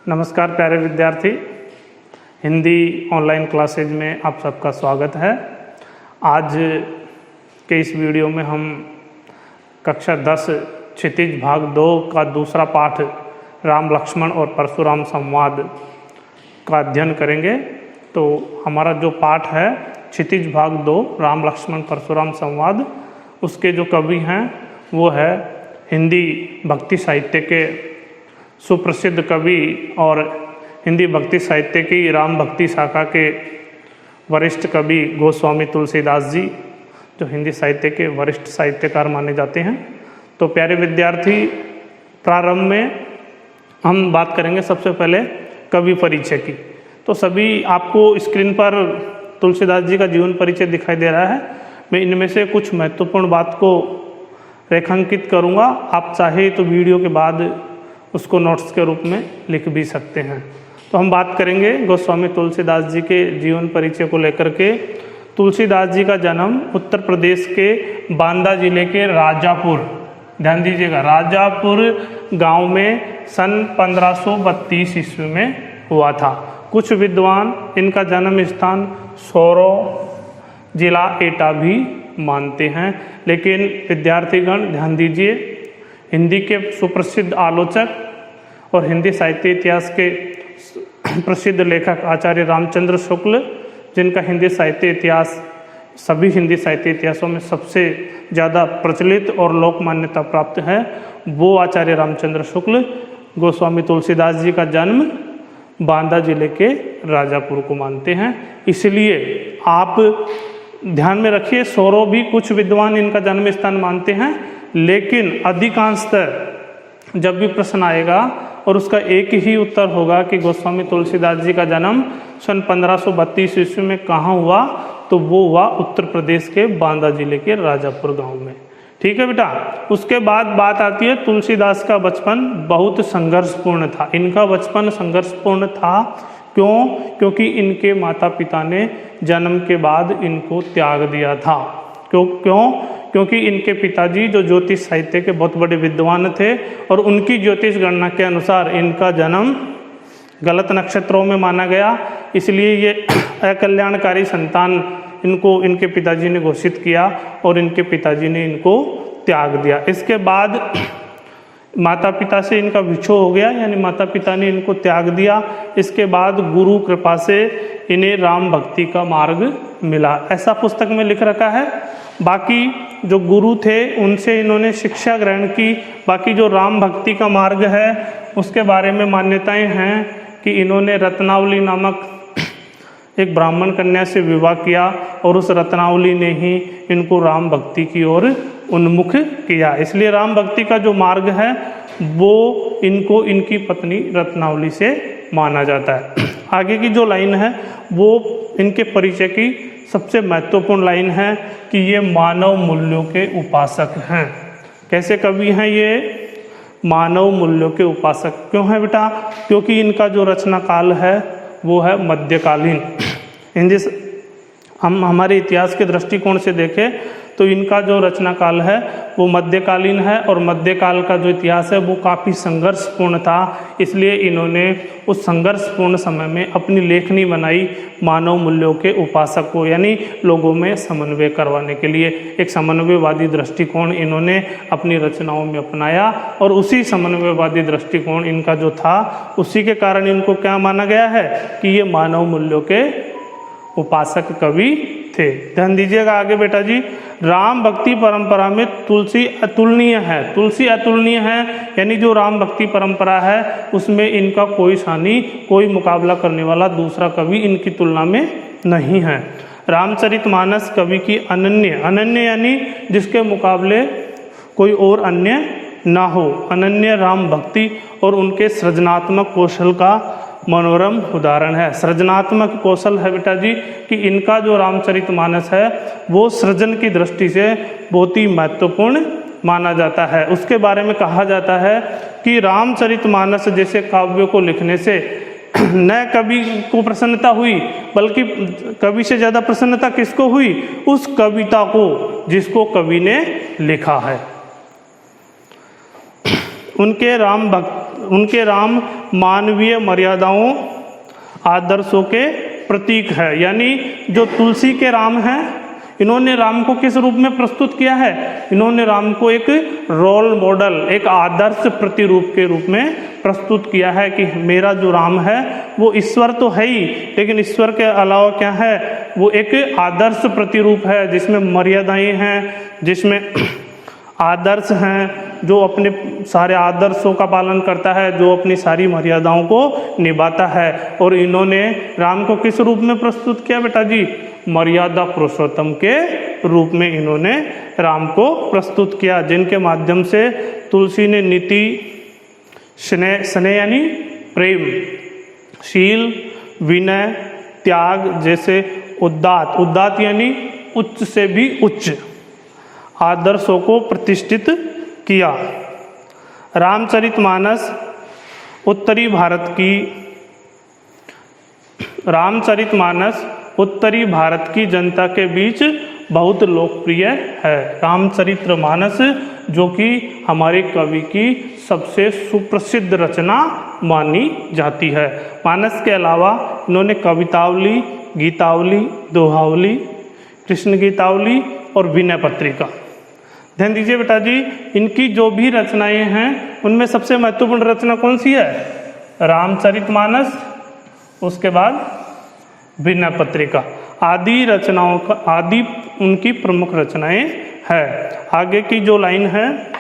नमस्कार प्यारे विद्यार्थी, हिंदी ऑनलाइन क्लासेज में आप सबका स्वागत है। आज के इस वीडियो में हम कक्षा 10 क्षितिज भाग 2 का दूसरा पाठ राम लक्ष्मण और परशुराम संवाद का अध्ययन करेंगे। तो हमारा जो पाठ है क्षितिज भाग 2 राम लक्ष्मण परशुराम संवाद, उसके जो कवि हैं वो है हिंदी भक्ति साहित्य के सुप्रसिद्ध कवि और हिंदी भक्ति साहित्य की राम भक्ति शाखा के वरिष्ठ कवि गोस्वामी तुलसीदास जी, जो हिंदी साहित्य के वरिष्ठ साहित्यकार माने जाते हैं। तो प्यारे विद्यार्थी, प्रारंभ में हम बात करेंगे सबसे पहले कवि परिचय की। तो सभी आपको स्क्रीन पर तुलसीदास जी का जीवन परिचय दिखाई दे रहा है। मैं इनमें से कुछ महत्वपूर्ण बात को रेखांकित करूँगा। आप चाहे तो वीडियो के बाद उसको नोट्स के रूप में लिख भी सकते हैं। तो हम बात करेंगे गोस्वामी तुलसीदास जी के जीवन परिचय को लेकर के। तुलसीदास जी का जन्म उत्तर प्रदेश के बांदा जिले के राजापुर, ध्यान दीजिएगा, राजापुर गांव में सन 1532 ईस्वी में हुआ था। कुछ विद्वान इनका जन्म स्थान सौरो जिला एटा भी मानते हैं, लेकिन विद्यार्थीगण ध्यान दीजिए, हिंदी के सुप्रसिद्ध आलोचक और हिंदी साहित्य इतिहास के प्रसिद्ध लेखक आचार्य रामचंद्र शुक्ल, जिनका हिंदी साहित्य इतिहास सभी हिंदी साहित्य इतिहासों में सबसे ज़्यादा प्रचलित और लोक मान्यता प्राप्त है, वो आचार्य रामचंद्र शुक्ल गोस्वामी तुलसीदास जी का जन्म बांदा जिले के राजापुर को मानते हैं। इसलिए आप ध्यान में रखिए, सौरो भी कुछ विद्वान इनका जन्म स्थान मानते हैं, लेकिन अधिकांशतः जब भी प्रश्न आएगा और उसका एक ही उत्तर होगा कि गोस्वामी तुलसीदास जी का जन्म सन 1532 ईस्वी में कहाँ हुआ, तो वो हुआ उत्तर प्रदेश के बांदा जिले के राजापुर गांव में। ठीक है बेटा। उसके बाद बात आती है तुलसीदास का बचपन बहुत संघर्षपूर्ण था। इनका बचपन संघर्षपूर्ण था क्यों? क्योंकि इनके माता पिता ने जन्म के बाद इनको त्याग दिया था। क्यों? क्योंकि इनके पिताजी जो ज्योतिष साहित्य के बहुत बड़े विद्वान थे और उनकी ज्योतिष गणना के अनुसार इनका जन्म गलत नक्षत्रों में माना गया, इसलिए ये अकल्याणकारी संतान इनको इनके पिताजी ने घोषित किया और इनके पिताजी ने इनको त्याग दिया। इसके बाद माता पिता से इनका विछोह हो गया, यानी माता पिता ने इनको त्याग दिया। इसके बाद गुरु कृपा से इन्हें राम भक्ति का मार्ग मिला, ऐसा पुस्तक में लिख रखा है। बाकी जो गुरु थे उनसे इन्होंने शिक्षा ग्रहण की। बाकी जो राम भक्ति का मार्ग है उसके बारे में मान्यताएं हैं कि इन्होंने रत्नावली नामक एक ब्राह्मण कन्या से विवाह किया और उस रत्नावली ने ही इनको राम भक्ति की ओर उन्मुख किया। इसलिए राम भक्ति का जो मार्ग है वो इनको इनकी पत्नी रत्नावली से माना जाता है। आगे की जो लाइन है वो इनके परिचय की सबसे महत्वपूर्ण लाइन है कि ये मानव मूल्यों के उपासक हैं। कैसे कवि हैं ये? मानव मूल्यों के उपासक। क्यों है बेटा? क्योंकि इनका जो रचना काल है वो है मध्यकालीन। हम हमारे इतिहास के दृष्टिकोण से देखें तो इनका जो रचना काल है वो मध्यकालीन है और मध्यकाल का जो इतिहास है वो काफ़ी संघर्षपूर्ण था। इसलिए इन्होंने उस संघर्षपूर्ण समय में अपनी लेखनी बनाई मानव मूल्यों के उपासक को, यानी लोगों में समन्वय करवाने के लिए एक समन्वयवादी दृष्टिकोण इन्होंने अपनी रचनाओं में अपनाया। और उसी समन्वयवादी दृष्टिकोण इनका जो था, उसी के कारण इनको क्या माना गया है कि ये मानव मूल्यों के उपासक कवि थे। ध्यान दीजिएगा आगे बेटा जी। राम भक्ति परंपरा में तुलसी अतुलनीय है। तुलसी अतुलनीय है, यानी जो राम भक्ति परंपरा है उसमें इनका कोई सानी, कोई मुकाबला करने वाला दूसरा कवि इनकी तुलना में नहीं है। रामचरितमानस कवि की अनन्य, अनन्य यानी जिसके मुकाबले कोई और अन्य ना हो, अनन्य राम भक्ति और उनके सृजनात्मक कौशल का मनोरम उदाहरण है। सृजनात्मक कौशल है बेटा जी कि इनका जो रामचरितमानस है वो सृजन की दृष्टि से बहुत ही महत्वपूर्ण माना जाता है। उसके बारे में कहा जाता है कि रामचरितमानस जैसे काव्य को लिखने से न कवि को प्रसन्नता हुई, बल्कि कवि से ज़्यादा प्रसन्नता किसको हुई? उस कविता को जिसको कवि ने लिखा है। उनके उनके राम मानवीय मर्यादाओं आदर्शों के प्रतीक है। यानी जो तुलसी के राम हैं, इन्होंने राम को किस रूप में प्रस्तुत किया है? इन्होंने राम को एक रोल मॉडल, एक आदर्श प्रतिरूप के रूप में प्रस्तुत किया है कि मेरा जो राम है वो ईश्वर तो है ही, लेकिन ईश्वर के अलावा क्या है? वो एक आदर्श प्रतिरूप है जिसमें मर्यादाएं हैं, जिसमें आदर्श हैं, जो अपने सारे आदर्शों का पालन करता है, जो अपनी सारी मर्यादाओं को निभाता है। और इन्होंने राम को किस रूप में प्रस्तुत किया बेटा जी? मर्यादा पुरुषोत्तम के रूप में इन्होंने राम को प्रस्तुत किया, जिनके माध्यम से तुलसी ने नीति, स्नेह यानी प्रेम, शील, विनय, त्याग जैसे उदात्त यानी उच्च से भी उच्च आदर्शों को प्रतिष्ठित किया। रामचरितमानस उत्तरी भारत की जनता के बीच बहुत लोकप्रिय है। रामचरितमानस जो कि हमारे कवि की सबसे सुप्रसिद्ध रचना मानी जाती है। मानस के अलावा इन्होंने कवितावली, गीतावली, दोहावली, कृष्ण गीतावली और विनय पत्रिका। ध्यान दीजिए बेटा जी, इनकी जो भी रचनाएं हैं उनमें सबसे महत्वपूर्ण रचना कौन सी है? रामचरितमानस, उसके बाद विनय पत्रिका। आदि उनकी प्रमुख रचनाएं है। आगे की जो लाइन है,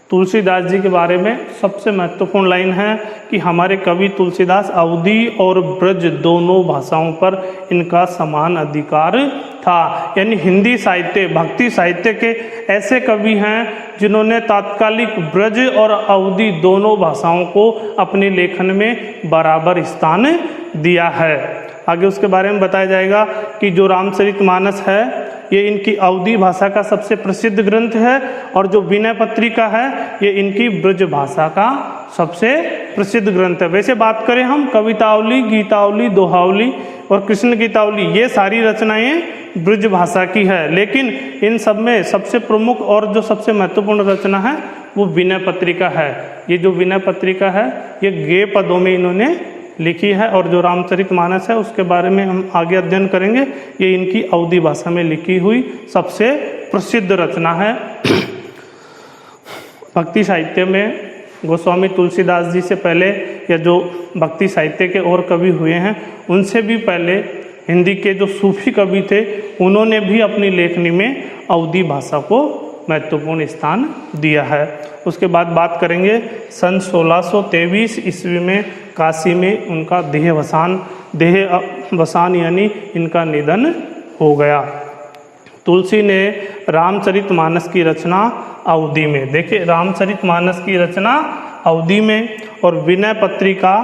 तुलसीदास जी के बारे में सबसे महत्वपूर्ण लाइन है कि हमारे कवि तुलसीदास अवधी और ब्रज दोनों भाषाओं पर इनका समान अधिकार था। यानी हिंदी साहित्य, भक्ति साहित्य के ऐसे कवि हैं जिन्होंने तात्कालिक ब्रज और अवधी दोनों भाषाओं को अपने लेखन में बराबर स्थान दिया है। आगे उसके बारे में बताया जाएगा कि जो रामचरितमानस है ये इनकी अवधी भाषा का सबसे प्रसिद्ध ग्रंथ है, और जो विनय पत्रिका है ये इनकी ब्रज भाषा का सबसे प्रसिद्ध ग्रंथ है। वैसे बात करें हम कवितावली, गीतावली, दोहावली और कृष्ण गीतावली, ये सारी रचनाएं ब्रज भाषा की है, लेकिन इन सब में सबसे प्रमुख और जो सबसे महत्वपूर्ण रचना है वो विनय पत्रिका है। ये जो विनय पत्रिका है ये गेय पदों में इन्होंने लिखी है, और जो रामचरितमानस है उसके बारे में हम आगे अध्ययन करेंगे। ये इनकी अवधी भाषा में लिखी हुई सबसे प्रसिद्ध रचना है। भक्ति साहित्य में गोस्वामी तुलसीदास जी से पहले, या जो भक्ति साहित्य के और कवि हुए हैं उनसे भी पहले, हिंदी के जो सूफी कवि थे उन्होंने भी अपनी लेखनी में अवधी भाषा को महत्वपूर्ण स्थान दिया है। उसके बाद बात करेंगे सन 1623 ईस्वी में काशी में उनका देहवसान यानी इनका निधन हो गया। तुलसी ने रामचरितमानस की रचना अवधी में, देखिए रामचरितमानस की रचना अवधी में, और विनय पत्रिका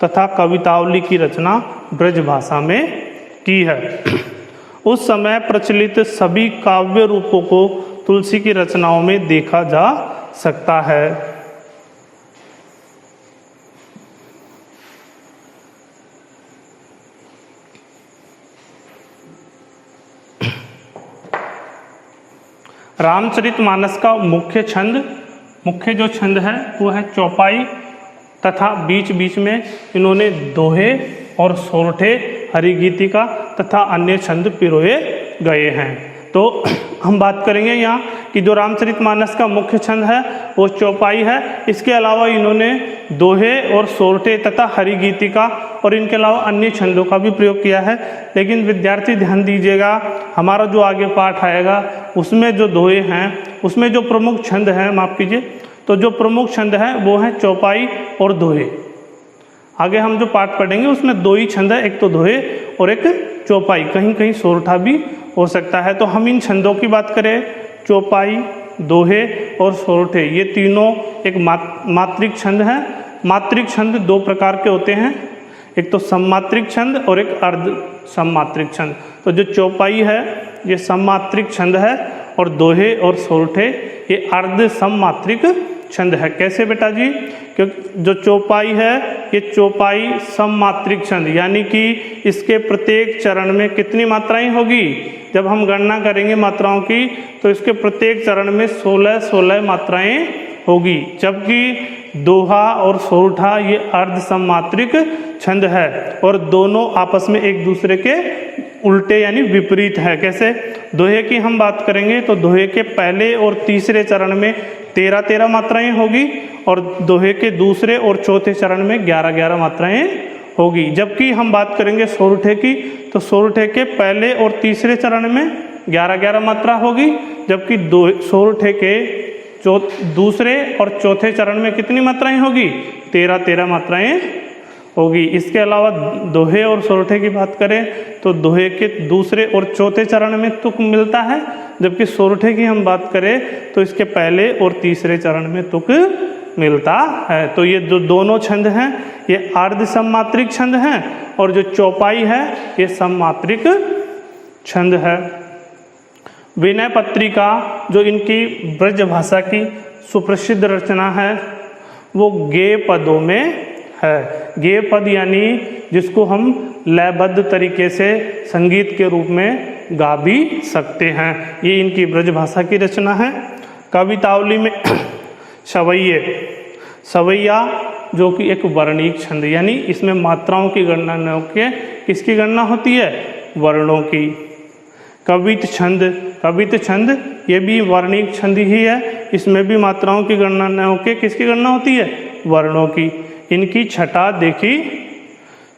तथा कवितावली की रचना ब्रज भाषा में की है। उस समय प्रचलित सभी काव्य रूपों को तुलसी की रचनाओं में देखा जा सकता है। रामचरितमानस का मुख्य जो छंद है वो है चौपाई, तथा बीच बीच में इन्होंने दोहे और सोरठे, हरिगीतिका तथा अन्य छंद पिरोए गए हैं। तो हम बात करेंगे यहाँ कि जो रामचरितमानस का मुख्य छंद है वो चौपाई है। इसके अलावा इन्होंने दोहे और सोरठे तथा हरिगीतिका और इनके अलावा अन्य छंदों का भी प्रयोग किया है। लेकिन विद्यार्थी ध्यान दीजिएगा, हमारा जो आगे पाठ आएगा उसमें जो दोहे हैं, उसमें जो प्रमुख छंद हैं, माफ़ कीजिए, तो जो प्रमुख छंद हैं वो हैं चौपाई और दोहे। आगे हम जो पाठ पढ़ेंगे उसमें दो ही छंद है, एक तो दोहे और एक चौपाई, कहीं कहीं सोरठा भी हो सकता है। तो हम इन छंदों की बात करें, चौपाई, दोहे और सोरठे, ये तीनों एक मात्रिक छंद हैं। मात्रिक छंद दो प्रकार के होते हैं, एक तो सममात्रिक छंद और एक अर्ध सममात्रिक छंद। तो जो चौपाई है ये सममात्रिक छंद है, और दोहे और सोरठे ये अर्ध सममात्रिक छंद है। कैसे बेटा जी? क्योंकि जो चौपाई है ये चौपाई सममात्रिक छंद, यानी कि इसके प्रत्येक चरण में कितनी मात्राएं होगी? जब हम गणना करेंगे मात्राओं की तो इसके प्रत्येक चरण में 16 मात्राएं होगी, जबकि दोहा और सोरठा ये अर्ध सममात्रिक छंद है और दोनों आपस में एक दूसरे के उल्टे यानी विपरीत है। कैसे? दोहे की हम बात करेंगे तो दोहे के पहले और तीसरे चरण में 13 मात्राएं होगी और दोहे के दूसरे और चौथे चरण में 11 मात्राएं होगी। जबकि हम बात करेंगे सोरठे की तो सोरठे के पहले और तीसरे चरण में 11 मात्रा होगी, जबकि सोरठे के दूसरे और चौथे चरण में कितनी मात्राएं होगी? 13 मात्राएं होगी। इसके अलावा दोहे और सोरठे की बात करें तो दोहे के दूसरे और चौथे चरण में तुक मिलता है, जबकि सोरठे की हम बात करें तो इसके पहले और तीसरे चरण में तुक मिलता है। तो ये जो दोनों छंद हैं ये अर्ध सममात्रिक छंद हैं और जो चौपाई है ये सममात्रिक छंद है। विनय पत्रिका जो इनकी ब्रज भाषा की सुप्रसिद्ध रचना है वो गेय पदों में है। गेय पद यानी जिसको हम लयबद्ध तरीके से संगीत के रूप में गा भी सकते हैं, ये इनकी ब्रज भाषा की रचना है। कवितावली में सवैया जो कि एक वर्णिक छंद, यानी इसमें मात्राओं की गणना न होकर किसकी गणना होती है? वर्णों की। कवित छंद ये भी वर्णिक छंद ही है, इसमें भी मात्राओं की गणना न होकर किसकी गणना होती है? वर्णों की। इनकी छटा देखी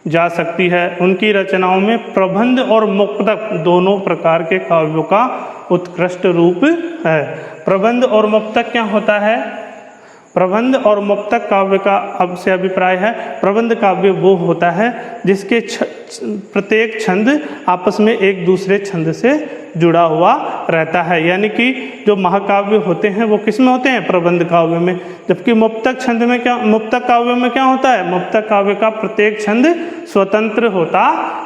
जा सकती है। उनकी रचनाओं में प्रबंध और मुक्तक दोनों प्रकार के काव्यों का उत्कृष्ट रूप है। प्रबंध और मुक्तक क्या होता है? प्रबंध और मुक्तक काव्य का अब से अभिप्राय है, प्रबंध काव्य वो होता है जिसके प्रत्येक छंद आपस में एक दूसरे छंद से जुड़ा हुआ रहता है, यानी कि जो महाकाव्य होते हैं वो किस में होते हैं? प्रबंध काव्य में। जबकि मुक्तक काव्य में क्या होता है? मुक्तक काव्य का प्रत्येक छंद स्वतंत्र होता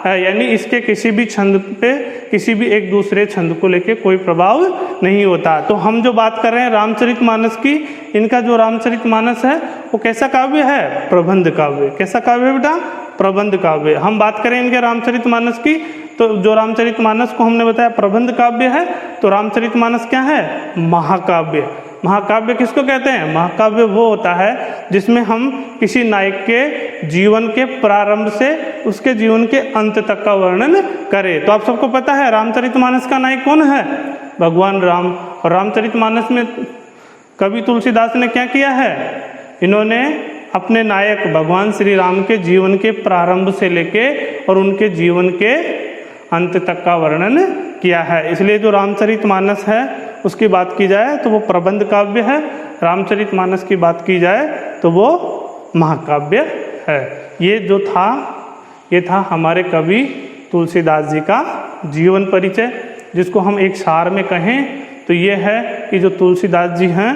है, यानी इसके किसी भी छंद पे किसी भी एक दूसरे छंद को लेके कोई प्रभाव नहीं होता। तो हम जो बात कर रहे हैं रामचरितमानस की, इनका जो रामचरितमानस है वो कैसा काव्य है? प्रबंध काव्य। कैसा काव्य है बेटा? प्रबंध काव्य। हम बात करें इनके रामचरितमानस की तो जो रामचरितमानस को हमने बताया प्रबंध काव्य है, तो रामचरितमानस क्या है? महाकाव्य। महाकाव्य किसको कहते हैं? महाकाव्य वो होता है जिसमें हम किसी नायक के जीवन के प्रारंभ से उसके जीवन के अंत तक का वर्णन करें। तो आप सबको पता है रामचरितमानस का नायक कौन है? भगवान राम। और रामचरितमानस में कवि तुलसीदास ने क्या किया है? इन्होंने अपने नायक भगवान श्री राम के जीवन के प्रारंभ से लेके और उनके जीवन के अंत तक का वर्णन किया है। इसलिए जो रामचरितमानस है उसकी बात की जाए तो वो प्रबंध काव्य है, रामचरितमानस की बात की जाए तो वो महाकाव्य है। ये था हमारे कवि तुलसीदास जी का जीवन परिचय, जिसको हम एक सार में कहें तो ये है कि जो तुलसीदास जी हैं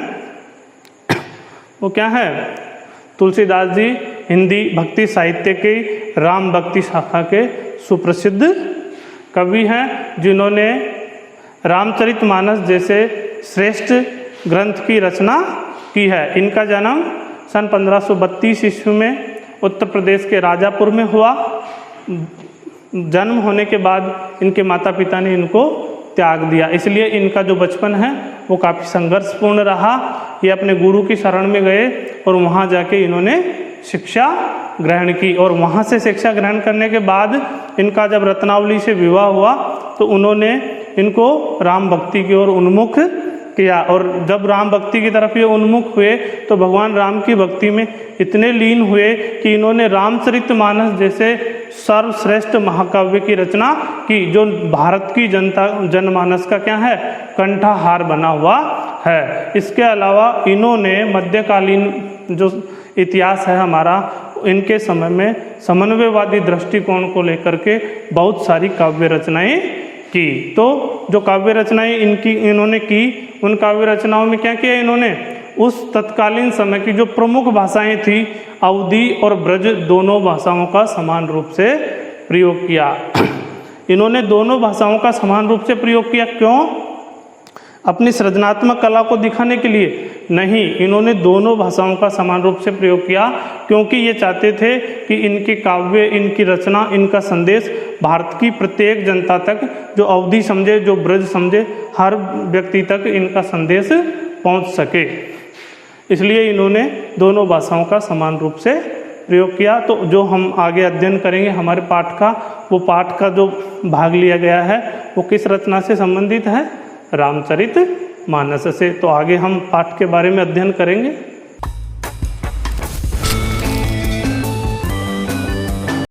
वो क्या है? तुलसीदास जी हिंदी भक्ति साहित्य के राम भक्ति शाखा के सुप्रसिद्ध कवि हैं, जिन्होंने रामचरितमानस जैसे श्रेष्ठ ग्रंथ की रचना की है। इनका जन्म सन 1532 ईस्वी में उत्तर प्रदेश के राजापुर में हुआ। जन्म होने के बाद इनके माता पिता ने इनको त्याग दिया, इसलिए इनका जो बचपन है वो काफ़ी संघर्षपूर्ण रहा। ये अपने गुरु की शरण में गए और वहाँ जाके इन्होंने शिक्षा ग्रहण की और वहाँ से शिक्षा ग्रहण करने के बाद इनका जब रत्नावली से विवाह हुआ तो उन्होंने इनको राम भक्ति की ओर उन्मुख किया। और जब राम भक्ति की तरफ ये उन्मुख हुए तो भगवान राम की भक्ति में इतने लीन हुए कि इन्होंने रामचरितमानस जैसे सर्वश्रेष्ठ महाकाव्य की रचना की, जो भारत की जनमानस का क्या है? कंठाहार बना हुआ है। इसके अलावा इन्होंने मध्यकालीन जो इतिहास है हमारा, इनके समय में समन्वयवादी दृष्टिकोण को लेकर के बहुत सारी काव्य रचनाएं की। तो जो काव्य रचनाएं इन्होंने की, उन काव्य रचनाओं में क्या किया इन्होंने? उस तत्कालीन समय की जो प्रमुख भाषाएं थी, अवधी और ब्रज, दोनों भाषाओं का समान रूप से प्रयोग किया। इन्होंने दोनों भाषाओं का समान रूप से प्रयोग किया। क्यों? अपनी सृजनात्मक कला को दिखाने के लिए। नहीं, इन्होंने दोनों भाषाओं का समान रूप से प्रयोग किया, क्योंकि ये चाहते थे कि इनके काव्य, इनकी रचना, इनका संदेश भारत की प्रत्येक जनता तक, जो अवधी समझे, जो ब्रज समझे, हर व्यक्ति तक इनका संदेश पहुंच सके। इसलिए इन्होंने दोनों भाषाओं का समान रूप से प्रयोग किया। तो जो हम आगे अध्ययन करेंगे हमारे पाठ का, वो पाठ का जो भाग लिया गया है वो किस रचना से संबंधित है? रामचरितमानस से। तो आगे हम पाठ के बारे में अध्ययन करेंगे।